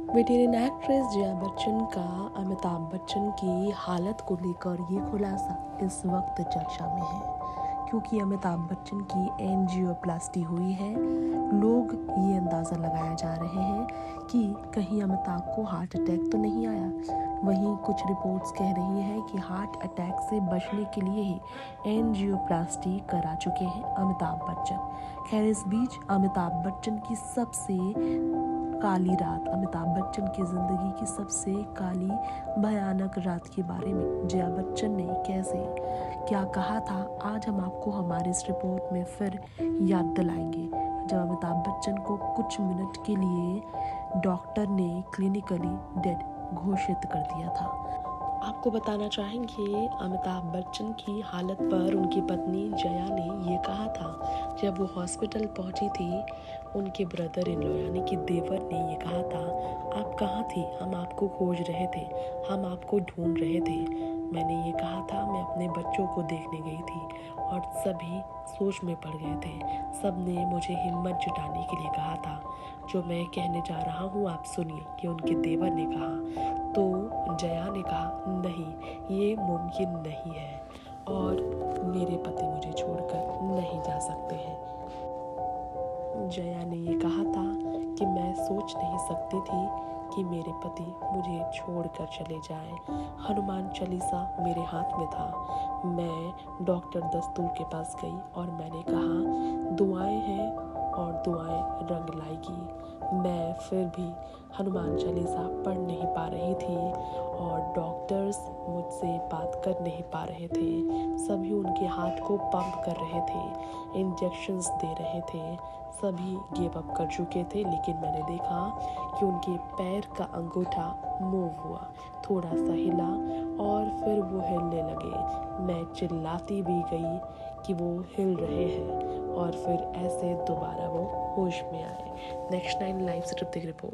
Veteran actress Jaya Bachchan का अमिताभ बच्चन की हालत को लेकर ये खुलासा इस वक्त चर्चा में है, क्योंकि अमिताभ बच्चन की एंजियोप्लास्टी हुई है। लोग ये अंदाज़ा लगाया जा रहे हैं कि कहीं अमिताभ को हार्ट अटैक तो नहीं आया। वहीं कुछ रिपोर्ट्स कह रही हैं कि हार्ट अटैक से बचने के लिए ही एंजियोप्लास्टी करा चुके हैं अमिताभ बच्चन। खैर, इस बीच अमिताभ बच्चन की सबसे काली रात, अमिताभ बच्चन की ज़िंदगी की सबसे काली भयानक रात के बारे में जया बच्चन ने कैसे क्या कहा था, आज हम आपको हमारी इस रिपोर्ट में फिर याद दिलाएंगे। जब अमिताभ बच्चन को कुछ मिनट के लिए डॉक्टर ने क्लिनिकली डेड घोषित कर दिया था। आपको बताना चाहेंगे, अमिताभ बच्चन की हालत पर उनकी पत्नी जया ने ये कहा था। जब वो हॉस्पिटल पहुंची थी, उनके ब्रदर इन लॉ यानी कि देवर ने ये कहा था, आप कहाँ थी? हम आपको खोज रहे थे, हम आपको ढूंढ रहे थे। मैंने ये कहा था, मैं अपने बच्चों को देखने गई थी और सभी सोच में पड़ गए थे। सब ने मुझे हिम्मत जुटाने के लिए कहा था। जो मैं कहने जा रहा हूँ आप सुनिए, कि उनके देवर ने कहा। तो जया ने कहा, नहीं, ये मुमकिन नहीं है और मेरे पति मुझे छोड़कर नहीं जा सकते हैं। जया ने ये कहा था कि मैं सोच नहीं सकती थी कि मेरे पति मुझे छोड़कर चले जाए। हनुमान चालीसा मेरे हाथ में था। मैं डॉक्टर दस्तूर के पास गई और मैंने कहा, दुआएं हैं और दुआएं रंग लाएगी। मैं फिर भी हनुमान चालीसा पढ़ नहीं पा रही थी और डॉक्टर्स मुझसे बात कर नहीं पा रहे थे। सभी उनके हाथ को पंप कर रहे थे, इंजेक्शंस दे रहे थे। सभी गिव अप कर चुके थे, लेकिन मैंने देखा कि उनके पैर का अंगूठा मूव हुआ, थोड़ा सा हिला और फिर वो हिलने लगे। मैं चिल्लाती भी गई कि वो हिल रहे हैं और फिर ऐसे दोबारा वो होश में आए। नेक्स्ट 9 लाइव से ऋतिक रिपोर्ट।